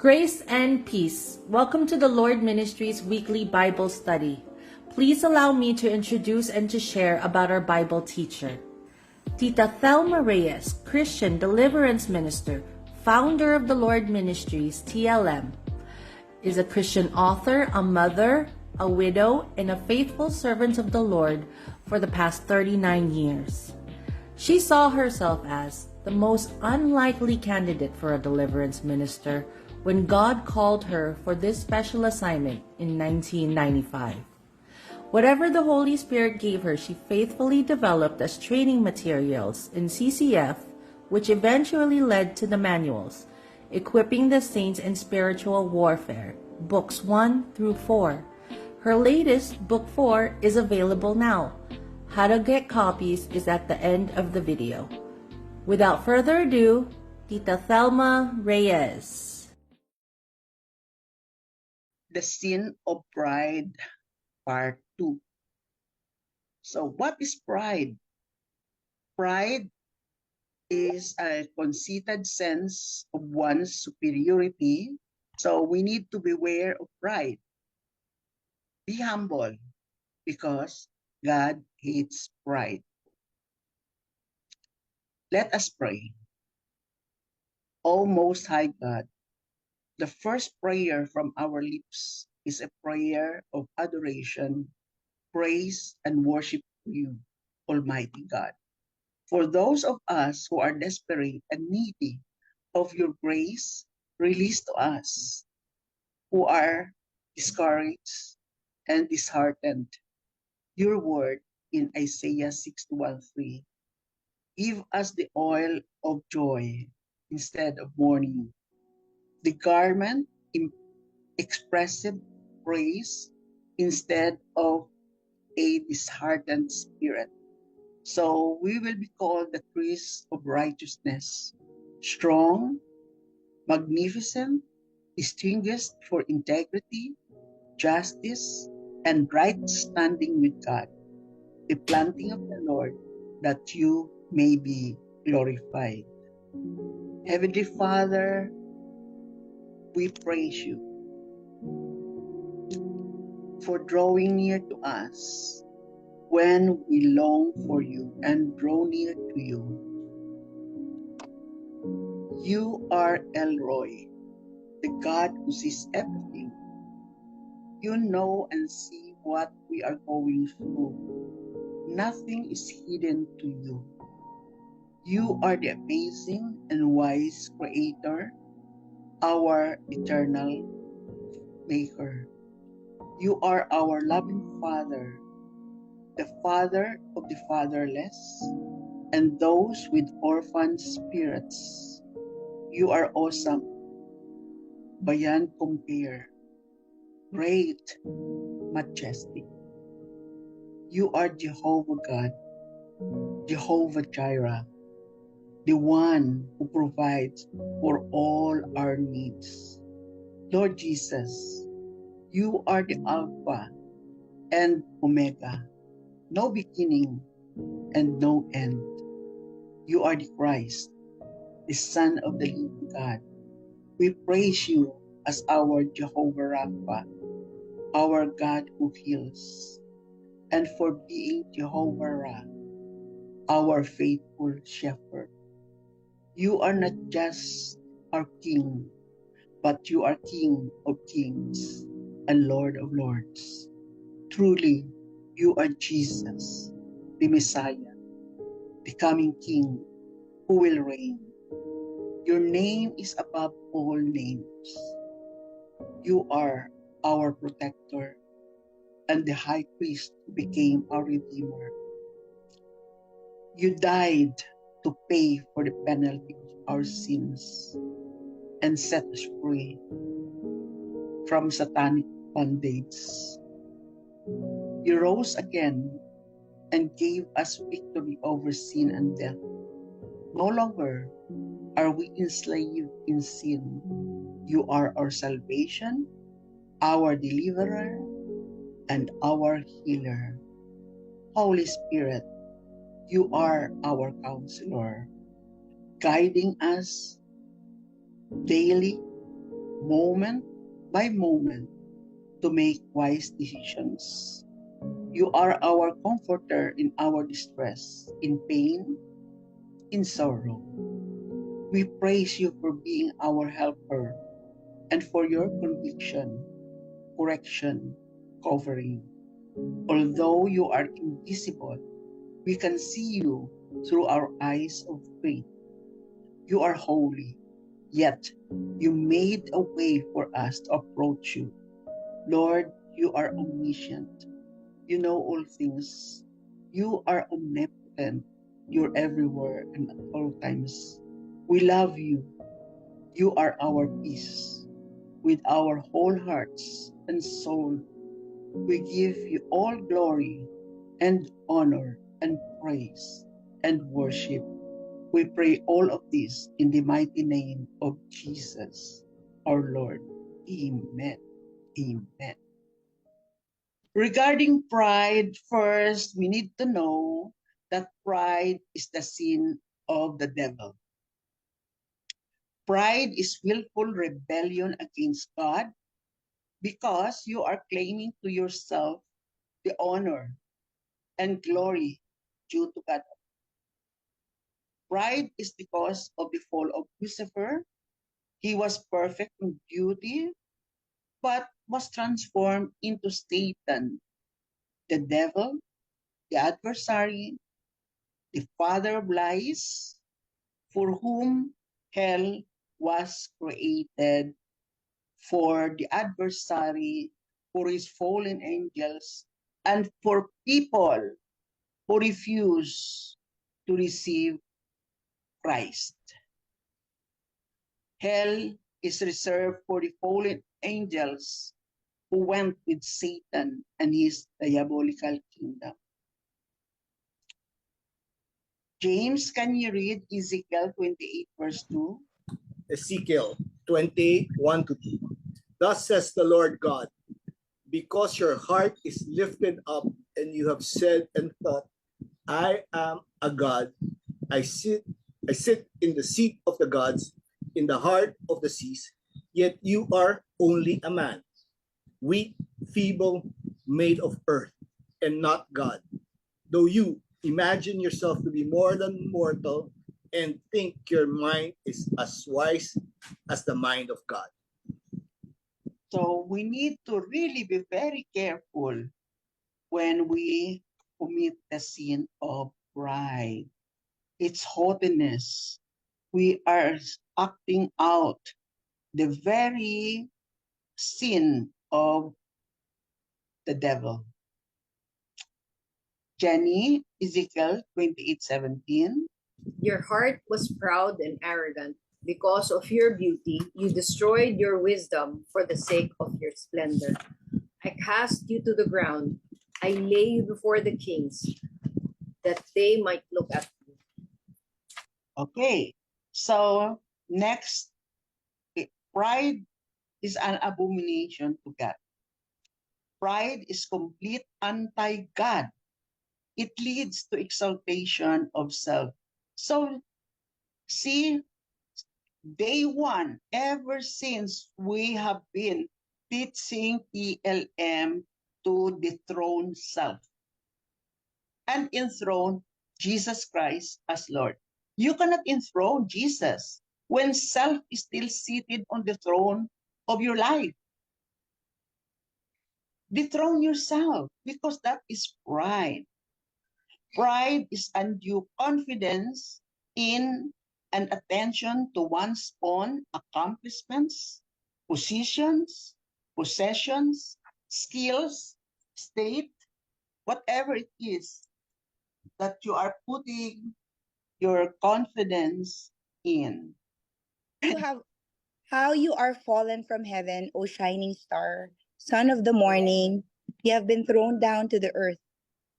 Grace and peace. Welcome to the Lord Ministries weekly Bible study. Please allow me to introduce and to share about our Bible teacher. Tita Thelma Reyes, Christian deliverance minister, founder of the Lord Ministries, TLM, is a Christian author, a mother, a widow, and a faithful servant of the Lord for the past 39 years. She saw herself as the most unlikely candidate for a deliverance minister when God called her for this special assignment in 1995. Whatever the Holy Spirit gave her, she faithfully developed as training materials in CCF, which eventually led to the manuals, Equipping the Saints in Spiritual Warfare, Books 1 through 4. Her latest, Book 4, is available now. How to get copies is at the end of the video. Without further ado, Tita Thelma Reyes. The Sin of Pride, Part 2. So what is pride? Pride is a conceited sense of one's superiority. So we need to beware of pride. Be humble because God hates pride. Let us pray. O Most High God, the first prayer from our lips is a prayer of adoration, praise, and worship to you, Almighty God. For those of us who are desperate and needy of your grace, release to us, who are discouraged and disheartened, your word in Isaiah 61:3. Give us the oil of joy instead of mourning, the garment expressive praise instead of a disheartened spirit. So we will be called the priests of righteousness, strong, magnificent, distinguished for integrity, justice, and right standing with God, the planting of the Lord, that you may be glorified. Heavenly Father, we praise you for drawing near to us when we long for you and draw near to you. You are El Roy, the God who sees everything. You know and see what we are going through. Nothing is hidden to you. You are the amazing and wise Creator, our eternal Maker. You are our loving Father, the Father of the fatherless, and those with orphan spirits. You are awesome, beyond compare, great, majestic. You are Jehovah God, Jehovah Jireh, the one who provides for all our needs. Lord Jesus, you are the Alpha and Omega, no beginning and no end. You are the Christ, the Son of the living God. We praise you as our Jehovah Rapha, our God who heals, and for being Jehovah Ra, our faithful shepherd. You are not just our King, but you are King of kings and Lord of lords. Truly, you are Jesus, the Messiah, the coming King who will reign. Your name is above all names. You are our protector and the high priest who became our Redeemer. You died to pay for the penalty of our sins and set us free from satanic bondage. You rose again and gave us victory over sin and death. No longer are we enslaved in sin. You are our salvation, our deliverer, and our healer. Holy Spirit, you are our counselor, guiding us daily moment by moment, to make wise decisions. You are our comforter in our distress, in pain, in sorrow. We praise you for being our helper and for your conviction, correction, covering. Although you are invisible, we can see you through our eyes of faith. You are holy, yet you made a way for us to approach you. Lord, you are omniscient. You know all things. You are omnipotent. You're everywhere and at all times. We love you. You are our peace. With our whole hearts and soul, we give you all glory and honor and praise and worship. We pray all of this in the mighty name of Jesus, our Lord. Amen. Amen. Regarding pride, first, we need to know that pride is the sin of the devil. Pride is willful rebellion against God because you are claiming to yourself the honor and glory due to God. Pride is the cause of the fall of Lucifer. He was perfect in beauty, but was transformed into Satan, the devil, the adversary, the father of lies, for whom hell was created, for the adversary, for his fallen angels, and for people who refuse to receive Christ. Hell is reserved for the fallen angels who went with Satan and his diabolical kingdom. James, can you read Ezekiel 28 verse 2? Ezekiel 21 to 2. Thus says the Lord God, because your heart is lifted up and you have said and thought, I am a God. I sit in the seat of the gods, in the heart of the seas, yet you are only a man, weak, feeble, made of earth, and not God. Though you imagine yourself to be more than mortal and think your mind is as wise as the mind of God. So we need to really be very careful when we commit the sin of pride. It's haughtiness. We are acting out the very sin of the devil. Jenny, Ezekiel 28:17. Your heart was proud and arrogant. Because of your beauty, you destroyed your wisdom for the sake of your splendor. I cast you to the ground. I lay you before the kings, that they might look at you. Okay, so next, pride is an abomination to God. Pride is complete anti-God. It leads to exaltation of self. So, see, day one, ever since we have been teaching TLM to dethrone self and enthrone Jesus Christ as Lord. You cannot enthrone Jesus when self is still seated on the throne of your life. Dethrone yourself because that is pride. Pride is undue confidence in and attention to one's own accomplishments, positions, possessions, skills, state, whatever it is that you are putting your confidence in. How you are fallen from heaven, O shining star, son of the morning. You have been thrown down to the earth,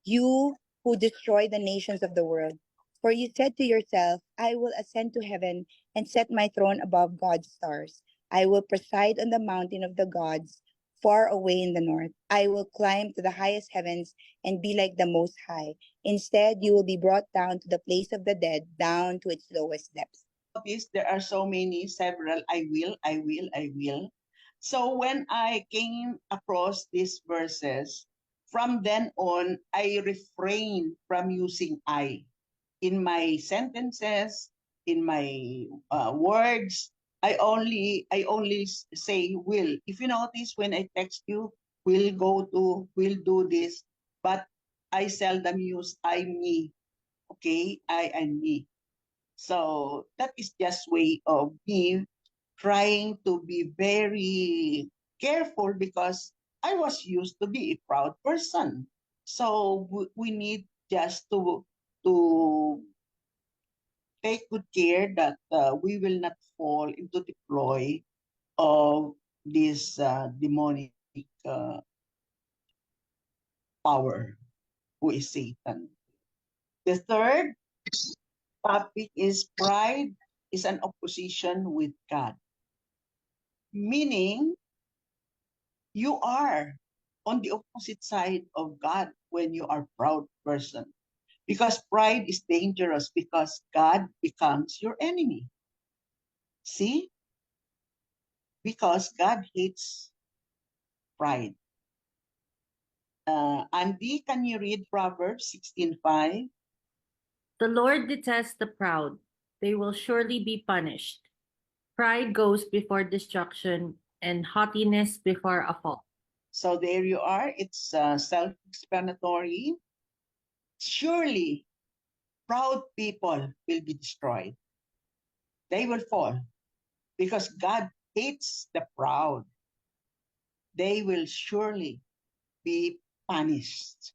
you who destroy the nations of the world. For you said to yourself, I will ascend to heaven and set my throne above God's stars. I will preside on the mountain of the gods, far away in the north. I will climb to the highest heavens and be like the Most High. Instead, you will be brought down to the place of the dead, down to its lowest depths. notice there are so many, several, I will, I will, I will. So when I came across these verses, from then on, I refrain from using I in my sentences, in my words. I only say will. If you notice, when I text you, will go to, will do this, but I seldom use I, me. Okay, I and me. So that is just way of me trying to be very careful because I was used to be a proud person. So we need just to take good care that we will not fall into the ploy of this demonic uh, power, who is Satan. The third topic is pride is an opposition with God, meaning you are on the opposite side of God when you are proud person. Because pride is dangerous because God becomes your enemy. See? Because God hates pride. Andy, can you read Proverbs 16:5? The Lord detests the proud. They will surely be punished. Pride goes before destruction, and haughtiness before a fall. So there you are. It's self-explanatory. Surely, proud people will be destroyed. They will fall because God hates the proud. They will surely be punished.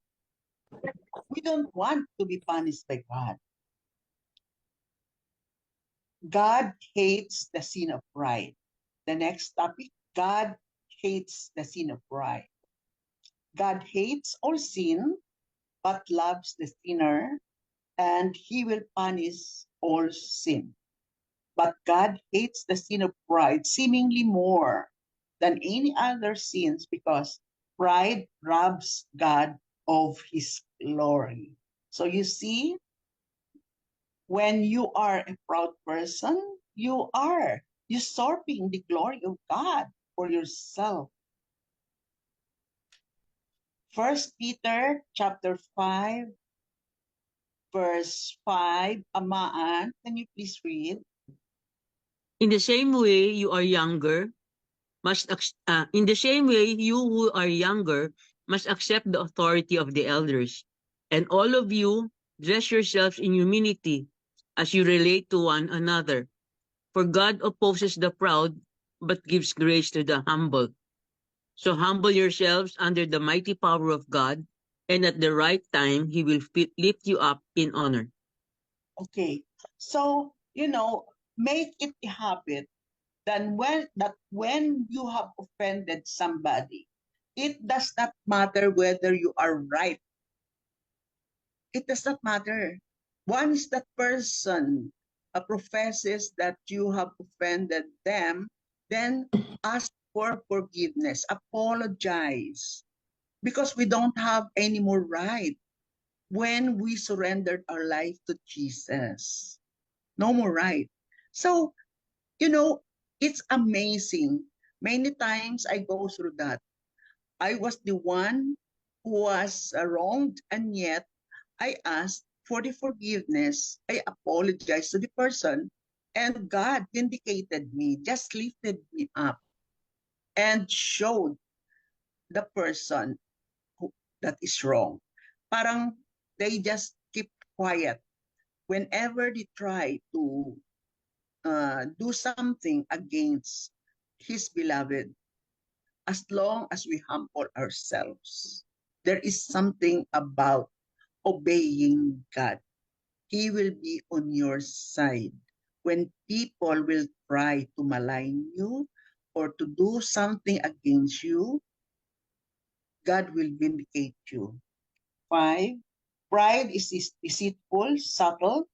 We don't want to be punished by God. God hates the sin of pride. The next topic, God hates the sin of pride. God hates all sin, but loves the sinner, and he will punish all sin. But God hates the sin of pride seemingly more than any other sins because pride robs God of his glory. So you see, when you are a proud person, you are usurping the glory of God for yourself. First Peter chapter 5, verse 5. Amaan, can you please read? In the same way, in the same way, you who are younger must accept the authority of the elders. And all of you, dress yourselves in humility as you relate to one another. For God opposes the proud, but gives grace to the humble. So humble yourselves under the mighty power of God, and at the right time, He will lift you up in honor. Okay. So, make it a habit that when you have offended somebody, it does not matter whether you are right. It does not matter. Once that person professes that you have offended them, then ask for forgiveness, apologize, because we don't have any more right when we surrendered our life to Jesus. No more right. So, it's amazing. Many times I go through that. I was the one who was wronged, and yet I asked for the forgiveness. I apologized to the person, and God vindicated me, just lifted me up, and showed the person that is wrong. Parang they just keep quiet whenever they try to do something against His beloved. As long as we humble ourselves, there is something about obeying God. He will be on your side. When people will try to malign you or to do something against you, God will vindicate you. 5, pride is deceitful, subtle.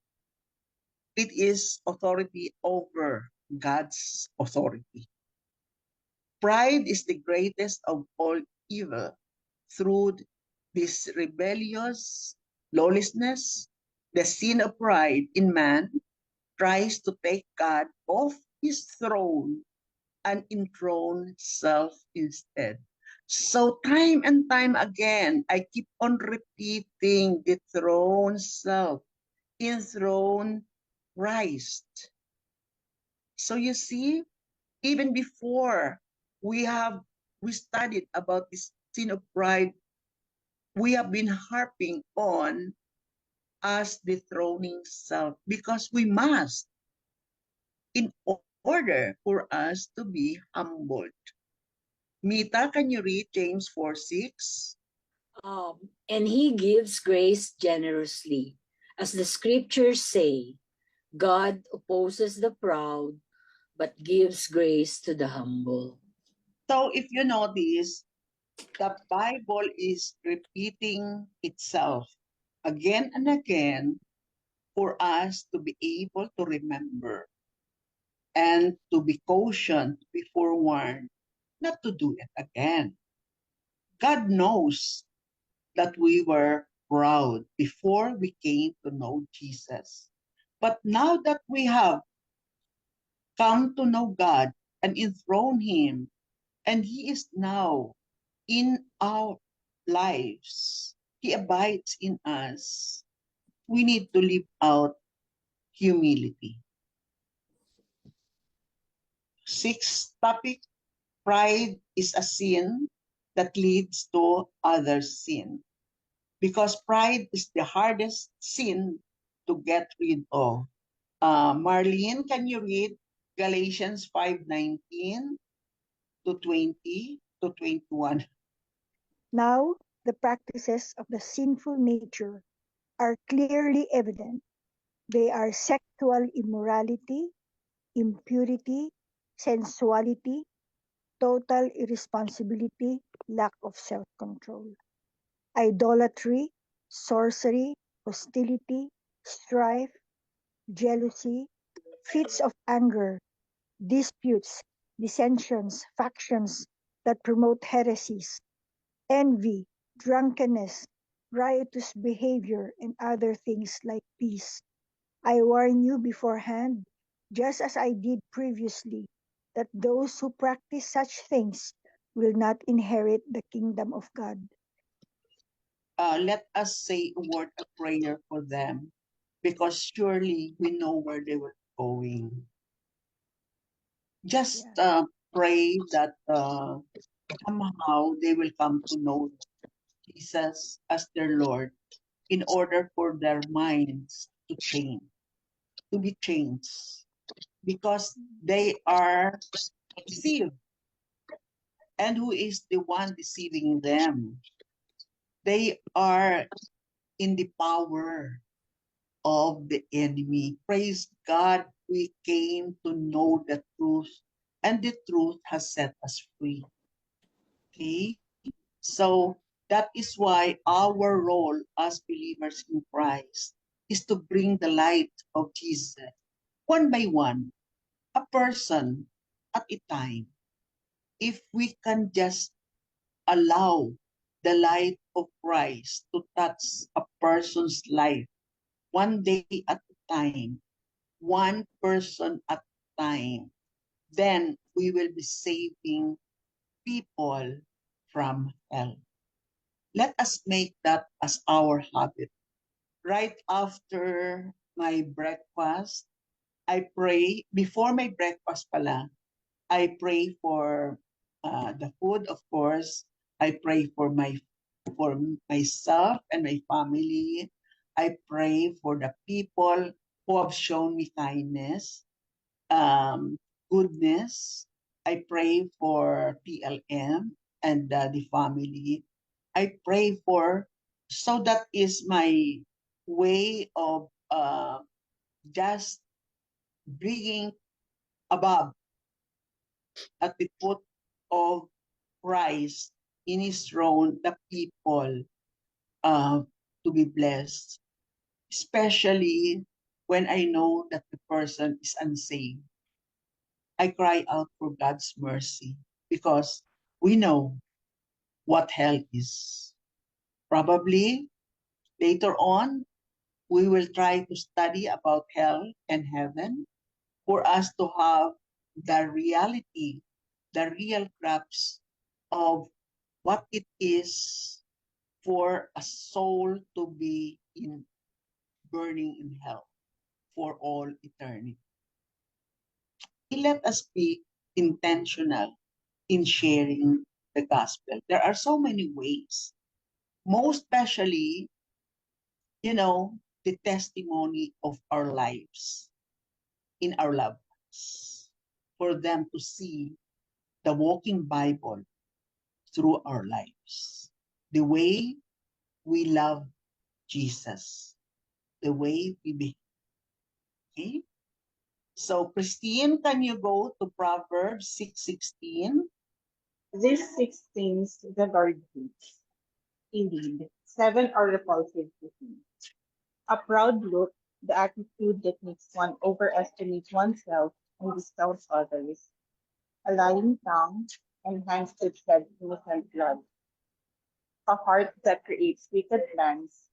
It is authority over God's authority. Pride is the greatest of all evil. Through this rebellious lawlessness, the sin of pride in man, tries to take God off his throne and enthrone self instead. So time and time again, I keep on repeating dethrone self, enthrone Christ. So you see, even before we studied about this sin of pride, we have been harping on us dethroning self because we must in order for us to be humbled. Mita, can you read James 4:6? And he gives grace generously. As the scriptures say, God opposes the proud, but gives grace to the humble. So if you notice, the Bible is repeating itself again and again for us to be able to remember and to be cautioned, to be forewarned, not to do it again. God knows that we were proud before we came to know Jesus. But now that we have come to know God and enthrone Him, and He is now in our lives, He abides in us, we need to live out humility. Sixth topic, pride is a sin that leads to other sin. Because pride is the hardest sin to get rid of. Marlene, can you read Galatians 5:19 to 20 to 21? Now, the practices of the sinful nature are clearly evident. They are sexual immorality, impurity, sensuality, total irresponsibility, lack of self-control, idolatry, sorcery, hostility, strife, jealousy, fits of anger, disputes, dissensions, factions that promote heresies, envy, drunkenness, riotous behavior, and other things like these. I warn you beforehand, just as I did previously, that those who practice such things will not inherit the kingdom of God. Let us say a word of prayer for them because surely we know where they were going. Just pray that somehow they will come to know Jesus as their Lord in order for their minds to change, to be changed, because they are deceived. And who is the one deceiving them? They are in the power of the enemy. Praise God, we came to know the truth, and the truth has set us free. Okay? So that is why our role as believers in Christ is to bring the light of Jesus one by one, a person at a time. If we can just allow the light of Christ to touch a person's life one day at a time, one person at a time, then we will be saving people from hell. Let us make that as our habit. Right after my breakfast, I pray, before my breakfast pala, I pray for the food, of course. I pray for myself and my family. I pray for the people who have shown me kindness, goodness. I pray for PLM and the family. I pray for, so that is my way of just bringing above at the foot of Christ in his throne the people uh, to be blessed, especially when I know that the person is unsaved. I cry out for God's mercy because we know what hell is. Probably later on, We will try to study about hell and heaven for us to have the reality, the real crux of what it is for a soul to be in burning in hell for all eternity. Let us be intentional in sharing the gospel. There are so many ways, most especially, the testimony of our lives in our loved ones, for them to see the walking Bible through our lives. The way we love Jesus, the way we behave. Okay? So, Christine, can you go to Proverbs 6:16? These 16 the Lord hates. Indeed, 7 are repulsive to him. A proud look, the attitude that makes one overestimate oneself and discounts others. A lying tongue, and hands that shed innocent blood. A heart that creates wicked plans.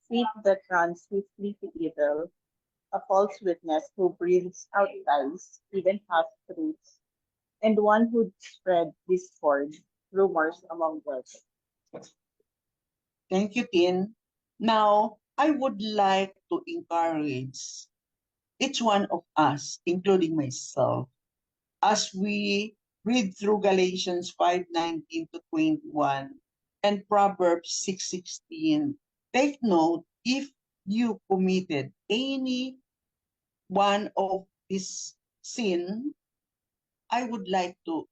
Feet that run swiftly to evil. A false witness who breathes out lies, even half truths. And one who spread discord, rumors among brothers. Thank you, Tin. Now, I would like to encourage each one of us, including myself, as we read through Galatians 5:19 to 21 and Proverbs 6:16. Take note, if you committed any one of this sin, I would like to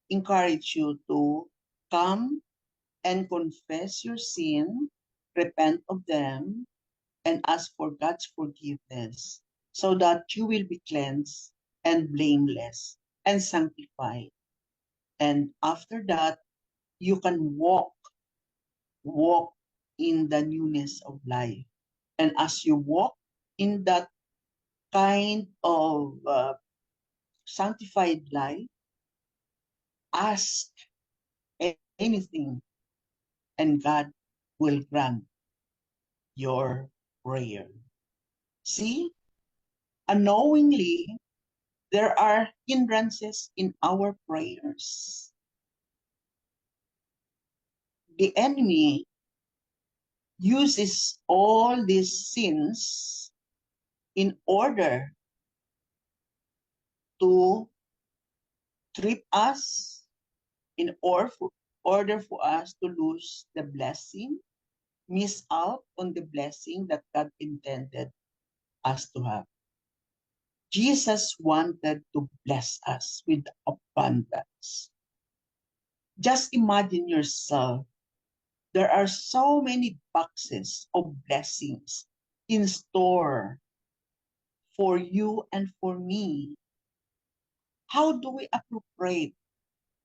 encourage you to come and confess your sin, repent of them, and ask for God's forgiveness so that you will be cleansed and blameless and sanctified. And after that, you can walk in the newness of life. And as you walk in that kind of sanctified life, ask anything and God will grant your prayer. See, unknowingly, there are hindrances in our prayers. The enemy uses all these sins in order to trip us, in order for us to lose the blessing, miss out on the blessing that God intended us to have. Jesus wanted to bless us with abundance. Just imagine yourself, there are so many boxes of blessings in store for you and for me. How do we appropriate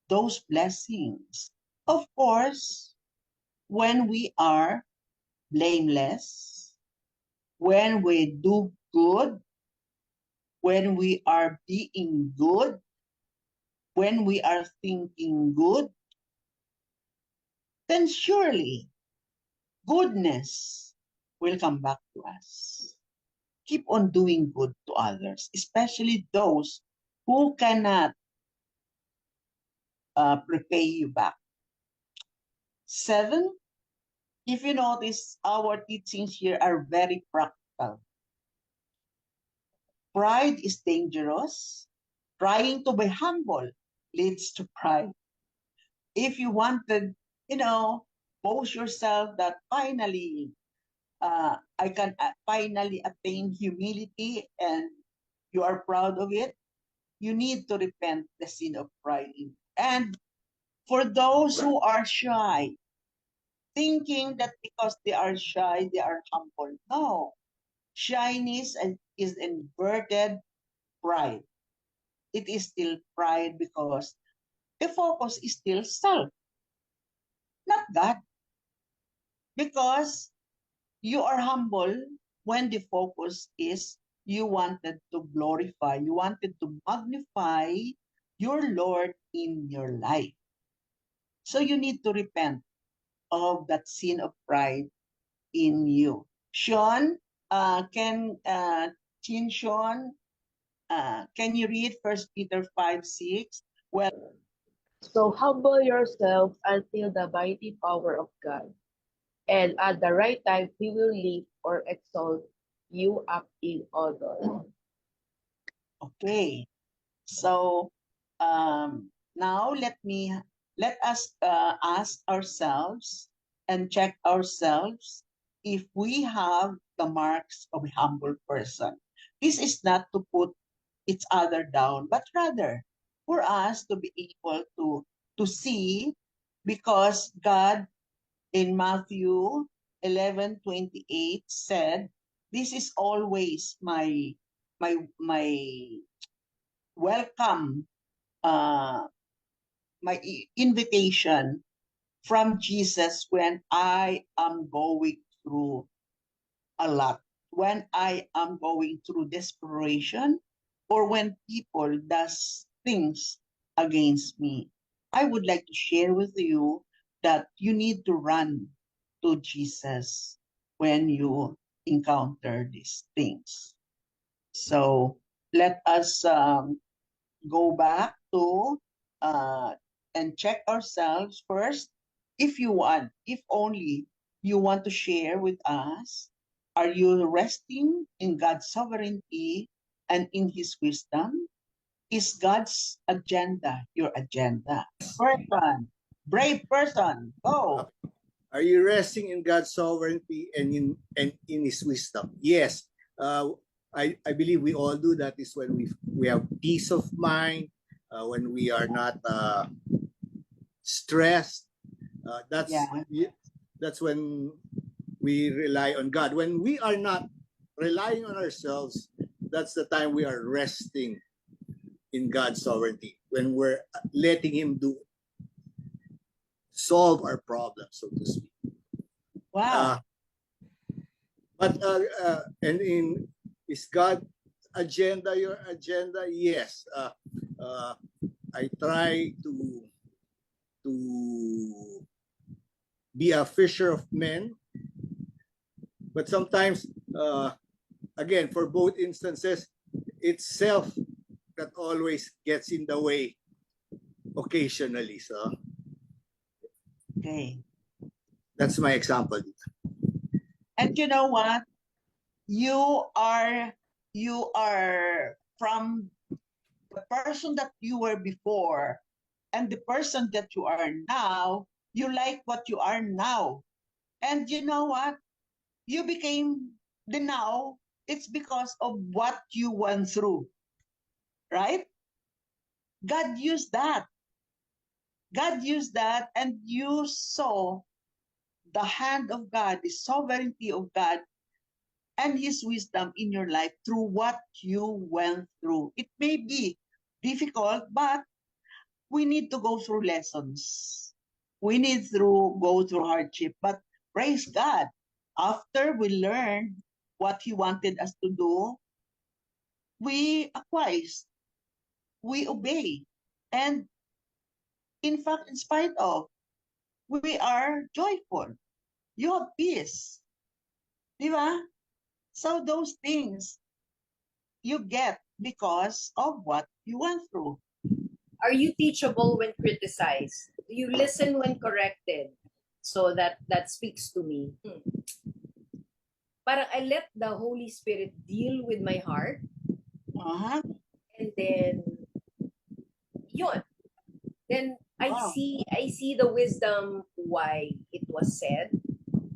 those blessings? Of course, when we are blameless, when we do good, when we are being good, when we are thinking good, then surely goodness will come back to us. Keep on doing good to others, especially those who cannot repay you back. 7, if you notice, our teachings here are very practical. Pride is dangerous. Trying to be humble leads to pride. If you wanted, boast yourself that finally I can finally attain humility and you are proud of it, you need to repent the sin of pride. And for those who are shy, thinking that because they are shy, they are humble. No. Shyness is inverted pride. It is still pride because the focus is still self, not God. Because you are humble when the focus is you wanted to glorify, you wanted to magnify your Lord in your life. So you need to repent of that sin of pride in you. Sean, Can Chin Shon, can you read 1 Peter 5:6? Well, So humble yourself until the mighty power of God, and at the right time he will lift or exalt you up in honor. okay. So now let us ask ourselves and check ourselves if we have the marks of a humble person. This is not to put each other down, but rather for us to be able to see, because God in Matthew 11:28 said, "This is always my welcome, uh, my invitation from Jesus when I am going through a lot, when I am going through desperation, or when people does things against me. I would like to share with you that you need to run to Jesus when you encounter these things. So let us go back to uh, and check ourselves first. If you want, if only you want to share with us, are you resting in God's sovereignty and in His wisdom? Is God's agenda your agenda? Person, brave person, go. Are you resting in God's sovereignty and in His wisdom? Yes. I believe we all do. That is when we have peace of mind, when we are not stressed. Yeah. That's when we rely on God. When we are not relying on ourselves, that's the time we are resting in God's sovereignty. When we're letting Him solve our problems, so to speak. Wow. And is God agenda your agenda? Yes. I try to be a fisher of men, but sometimes, again, for both instances, it's self that always gets in the way occasionally. So Okay. that's my example. And you know what? You are from the person that you were before and the person that you are now. You like what you are now. And you know what? You became the now. It's because of what you went through, right? God used that. God used that, and you saw the hand of God, the sovereignty of God, and His wisdom in your life through what you went through. It may be difficult, but we need to go through lessons. We need to go through hardship, but praise God. After we learned what He wanted us to do, we acquiesce, we obey. And in fact, in spite of, we are joyful. You have peace. Di ba? So those things you get because of what you went through. Are you teachable when criticized? Do you listen when corrected? So that speaks to me. Parang I let the Holy Spirit deal with my heart, Uh-huh. and then yun. Then Wow. I see the wisdom why it was said.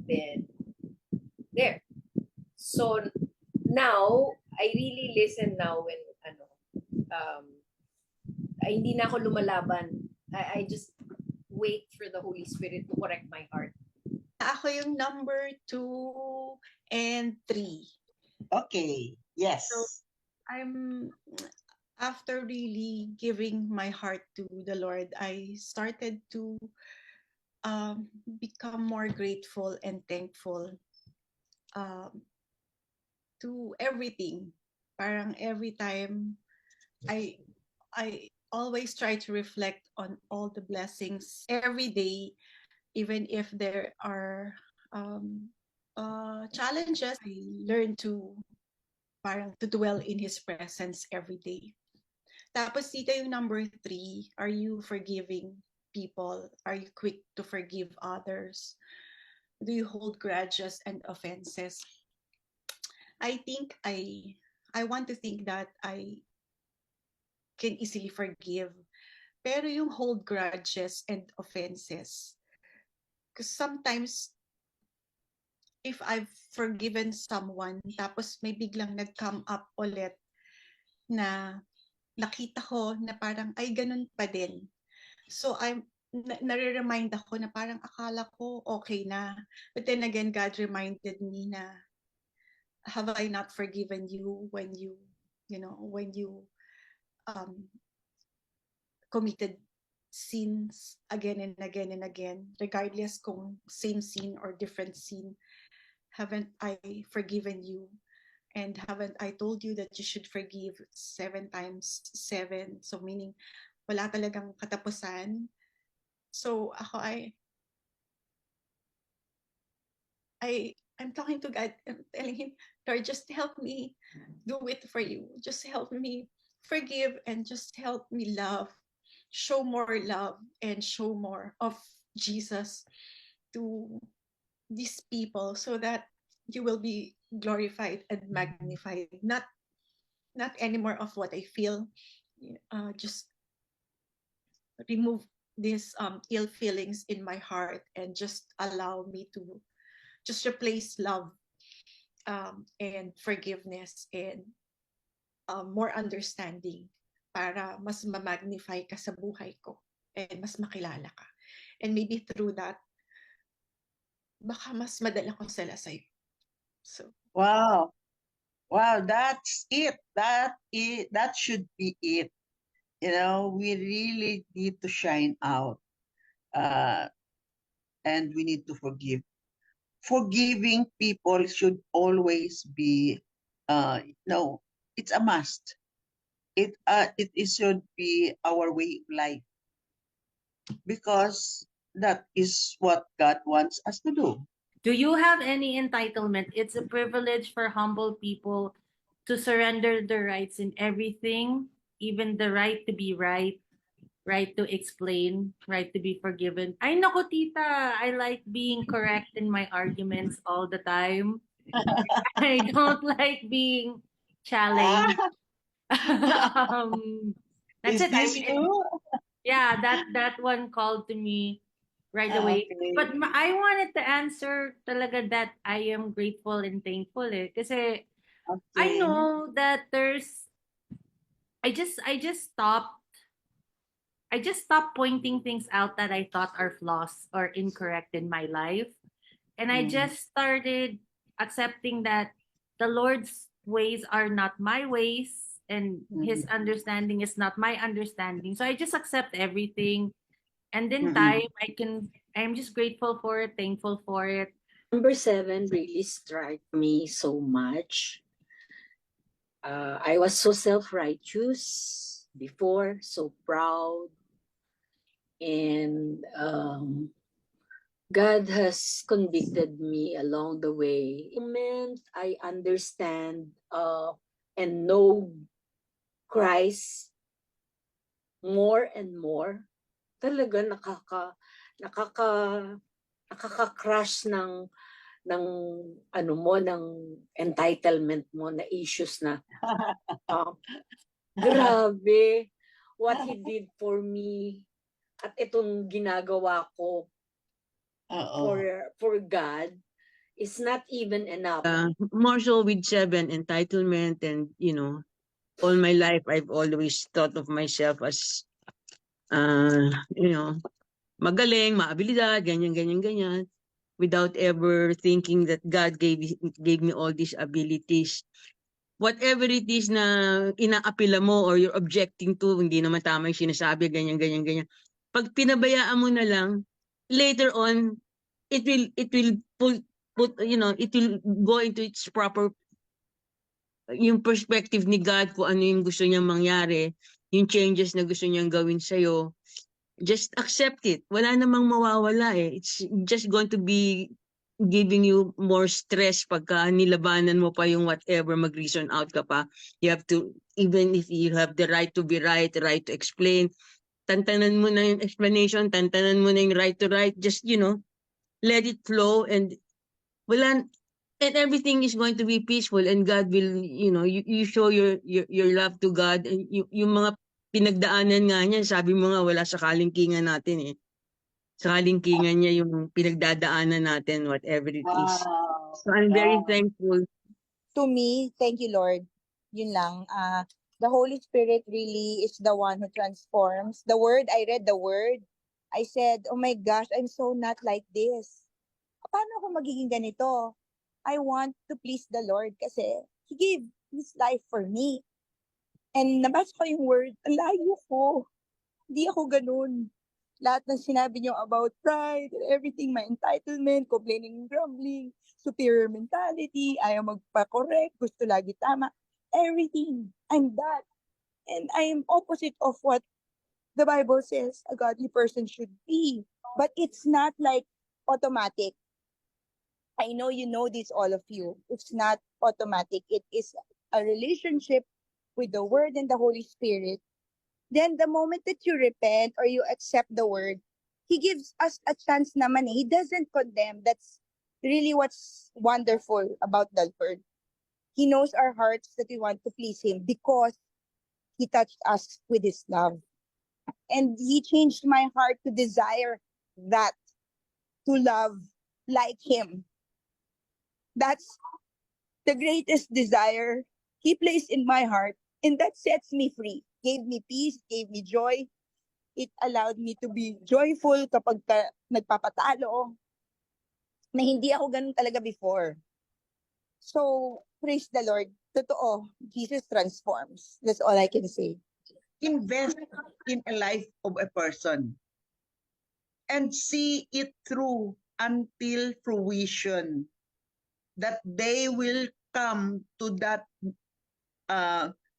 Then there. So now I really listen now when um hindi na ako lumalaban. I just wait for the Holy Spirit to correct my heart. Ako yung number 2 and 3. Okay. Yes. So, I'm after really giving my heart to the Lord, I started to become more grateful and thankful to everything. Parang every time I always try to reflect on all the blessings every day, even if there are challenges, I learned to parang to dwell in His presence every day. Tapos tita, yung number 3, are you forgiving people? Are you quick to forgive others? Do you hold grudges and offenses? I think I want to think that I can easily forgive. Pero yung hold grudges and offenses, because sometimes if I've forgiven someone, tapos may biglang nag-come up ulit na nakita ko na parang, ay, ganun pa din. So, nare-remind ako na parang akala ko okay na. But then again, God reminded me na, have I not forgiven you when you committed sins again and again and again, regardless kung same sin or different sin? Haven't I forgiven you? And haven't I told you that you should forgive 7 times 7? So meaning, wala talagang katapusan. So ako I'm talking to God. I'm telling Him, Lord, just help me do it for you. Just help me forgive and just help me love. Show more love and show more of Jesus to these people so that you will be glorified and magnified. Not anymore of what I feel. Just remove these ill feelings in my heart and just allow me to just replace love and forgiveness and more understanding para mas ma-magnify ka sa buhay ko and mas makilala ka. And maybe through that, baka mas madala ko sila sa'yo. So, Wow. Wow, that's it. That should be it. You know, we really need to shine out. And we need to forgive. Forgiving people should always be no, it's a must. It should be our way of life. Because that is what God wants us to do. Do you have any entitlement? It's a privilege for humble people to surrender their rights in everything, even the right to be right, right to explain, right to be forgiven. Ay, naku, tita, I like being correct in my arguments all the time. I don't like being challenged. That's Is it. this you? Yeah, that one called to me right away. Okay. But I wanted to answer talaga that I am grateful and thankful kasi I Okay. know that I just stopped pointing things out that I thought are flaws or incorrect in my life. And I just started accepting that the Lord's ways are not my ways and His understanding is not my understanding. So I just accept everything. And in time, I'm just grateful for it, thankful for it. Number 7 really struck me so much. I was so self-righteous before, so proud. And God has convicted me along the way. The moment I understand and know Christ more and more, talaga nakaka-crush ng ano mo, ng entitlement mo na issues na grabe what He did for me at itong ginagawa ko for God is not even enough. More so with 7, entitlement, and all my life I've always thought of myself as magaling, maabilidad, ganyan, without ever thinking that God gave me all these abilities. Whatever it is na inaapila mo or you're objecting to, hindi naman tama yung sinasabi, ganyan. Pag pinabayaan mo na lang, later on, it will put it will go into its proper yung perspective ni God kung ano yung gusto niyang mangyari, yung changes na gusto niyang gawin sa'yo. Just accept it. Wala namang mawawala eh. It's just going to be giving you more stress pagka nilabanan mo pa yung whatever, mag-reason out ka pa. You have to, even if you have the right to be right, the right to explain, tantanan mo na yung explanation, tantanan mo na yung right to right, just, let it flow and and everything is going to be peaceful and God will, you show your love to God and yung mga pinagdaanan nga niya, sabi mo nga wala sa kalingkingan natin eh. Sa kalingkingan niya yung pinagdadaanan natin, whatever it is. Wow. So I'm very Wow. thankful. To me, thank you, Lord. Yun lang. The Holy Spirit really is the one who transforms. I read the word. I said, oh my gosh, I'm so not like this. Paano ako magiging ganito? I want to please the Lord kasi He gave His life for me. And nabasa ko yung word, ang layo ko. Hindi ako ganun. Lahat ng sinabi niyo about pride and everything, my entitlement, complaining and grumbling, superior mentality, ayaw magpa-correct, gusto lagi tama, everything. I'm that. And I am opposite of what the Bible says a godly person should be. But it's not like automatic. I know you know this, all of you. It's not automatic. It is a relationship with the Word and the Holy Spirit. Then the moment that you repent or you accept the word, He gives us a chance naman eh. He doesn't condemn. That's really what's wonderful about the Lord. He knows our hearts that we want to please Him because He touched us with His love. And He changed my heart to desire that, to love like Him. That's the greatest desire He placed in my heart. And that sets me free. Gave me peace, gave me joy. It allowed me to be joyful kapag nagpapatalo. Na hindi ako ganun talaga before. So, praise the Lord. Totoo, Jesus transforms. That's all I can say. Invest in a life of a person and see it through until fruition, that they will come to that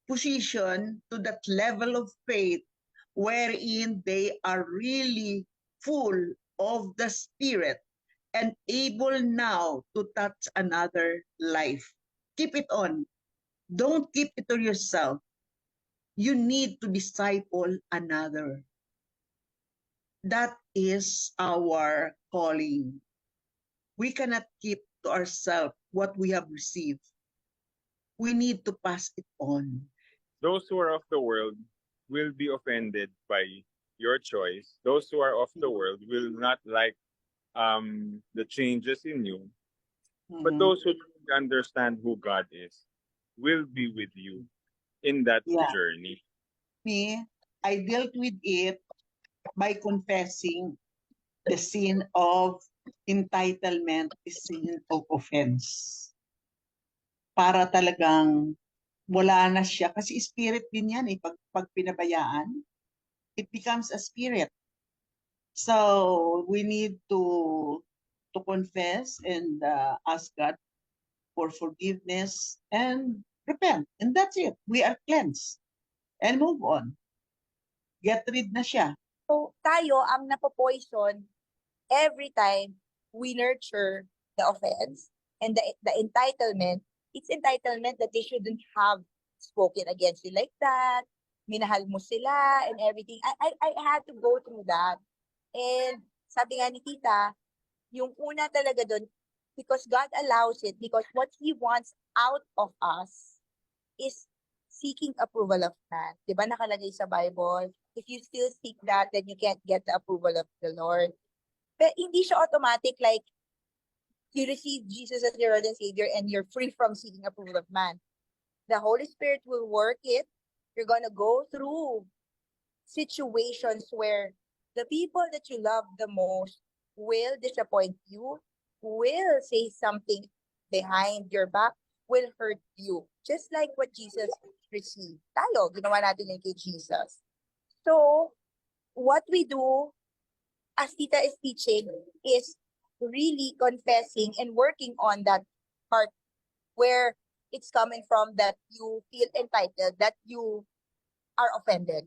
position, to that level of faith wherein they are really full of the Spirit and able now to touch another life. Keep it on. Don't keep it to yourself. You need to disciple another. That is our calling. We cannot keep to ourselves what we have received. We need to pass it on. Those who are of the world will be offended by your choice. Those who are of the world will not like the changes in you. But those who understand who God is will be with you in that journey. Me, I dealt with it by confessing the sin of entitlement, the sin of offense. Para talagang wala na siya. Kasi spirit din yan eh. Pag pinabayaan, it becomes a spirit. So, we need to confess and ask God for forgiveness and repent. And that's it. We are cleansed. And move on. Get rid na siya. So, tayo ang napopoison every time we nurture the offense and the entitlement. It's entitlement that they shouldn't have spoken against you like that. Minahal mo sila and everything. I had to go through that. And sabi nga ni Tita, yung una talaga doon, because God allows it, because what He wants out of us is seeking approval of man. Diba nakalagay sa Bible? If you still seek that, then you can't get the approval of the Lord. But hindi siya automatic like you receive Jesus as your Lord and Savior and you're free from seeking approval of man. The Holy Spirit will work it. You're gonna go through situations where the people that you love the most will disappoint you, will say something behind your back, will hurt you. Just like what Jesus received. Tayo, ginawa natin yun kay Jesus. So, what we do, as Tita is teaching, is really confessing and working on that part where it's coming from that you feel entitled, that you are offended.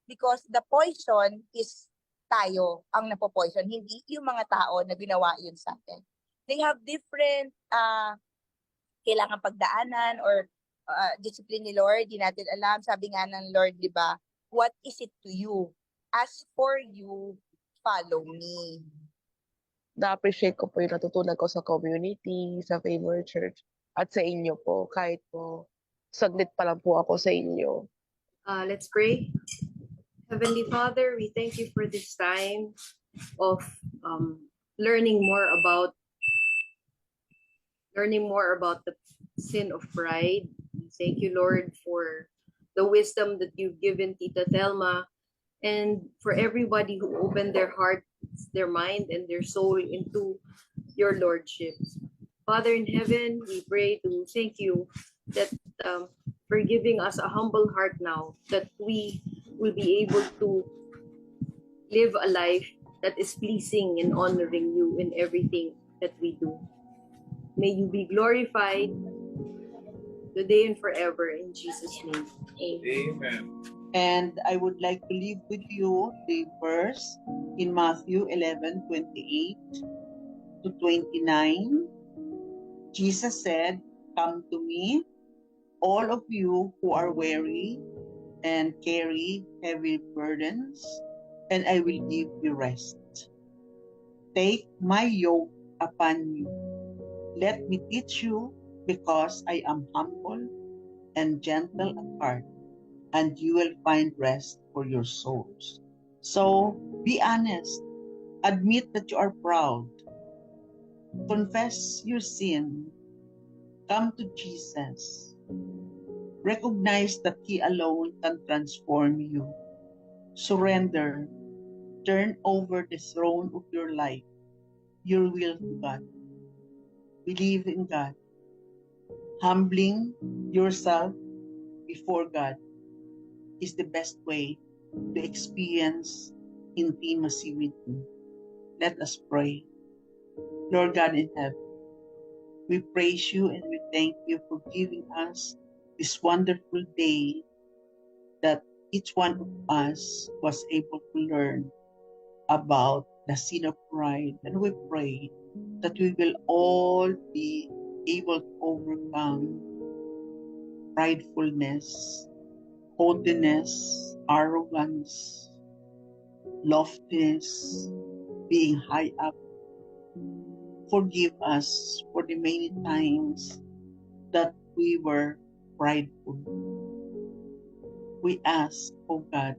Because the poison is tayo ang napopoison, hindi yung mga tao na ginawa yun sa atin. they have different kailangan pagdaanan or discipline ni Lord. Di natin alam. Sabi nga ng Lord, di ba? What is it to you? As for you, follow me. Na-appreciate ko po yung natutunan ko sa community, sa Favor Church, at sa inyo po. Kahit po, saglit pa lang po ako sa inyo. Let's pray. Heavenly Father, we thank you for this time of learning more about the sin of pride. Thank you, Lord, for the wisdom that you've given Tita Thelma, and for everybody who opened their hearts, their mind, and their soul into your Lordship. Father in heaven, we pray to thank you that for giving us a humble heart now, that we will be able to live a life that is pleasing and honoring you in everything that we do. May you be glorified today and forever in Jesus' name. Amen. And I would like to leave with you the verse in Matthew 11:28 to 29. Jesus said, "Come to me, all of you who are weary and carry heavy burdens, and I will give you rest. Take my yoke upon you. Let me teach you, because I am humble and gentle at heart, and you will find rest for your souls." So be honest. Admit that you are proud. Confess your sin. Come to Jesus. Recognize that He alone can transform you. Surrender. Turn over the throne of your life, your will to God. Believe in God. Humbling yourself before God is the best way to experience intimacy with Him. Let us pray. Lord God in heaven, we praise you and we thank you for giving us this wonderful day that each one of us was able to learn about the sin of pride. And we pray that we will all be able to overcome pridefulness, haughtiness, arrogance, loftiness, being high up. Forgive us for the many times that we were prideful. We ask, oh God,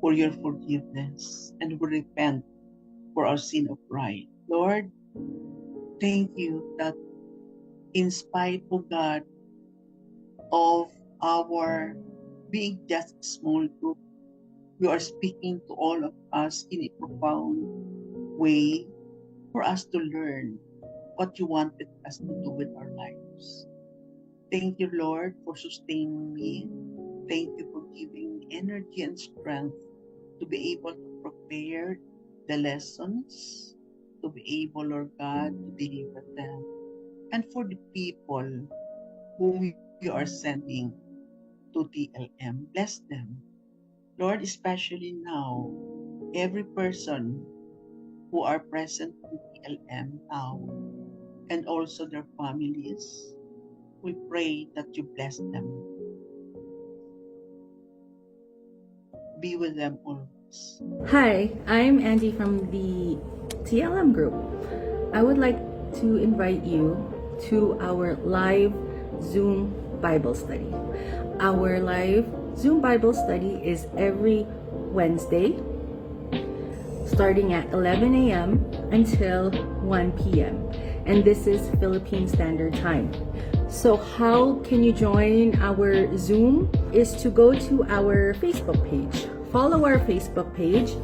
for your forgiveness, and we repent for our sin of pride. Lord, thank you that in spite, oh God, of our being just a small group, you are speaking to all of us in a profound way for us to learn what you wanted us to do with our lives. Thank you, Lord, for sustaining me. Thank you for giving me energy and strength to be able to prepare the lessons, to be able, Lord God, to deliver them. And for the people whom you are sending to TLM, bless them. Lord, especially now, every person who are present in TLM now, and also their families, we pray that you bless them. Be with them always. Hi, I'm Andy from the TLM group. I would like to invite you to our live Zoom Bible study. Our live Zoom Bible study is every Wednesday, starting at 11 a.m. until 1 p.m. And this is Philippine Standard Time. So how can you join our Zoom? Is to go to our Facebook page. Follow our Facebook page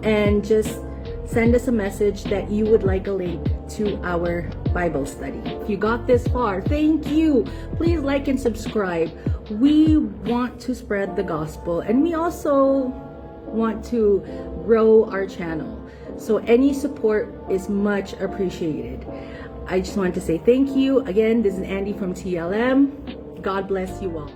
and just send us a message that you would like a link to our Bible study. If you got this far, thank you. Please like and subscribe. We want to spread the gospel, and we also want to grow our channel. So any support is much appreciated. I just want to say thank you. Again, this is Andy from TLM. God bless you all.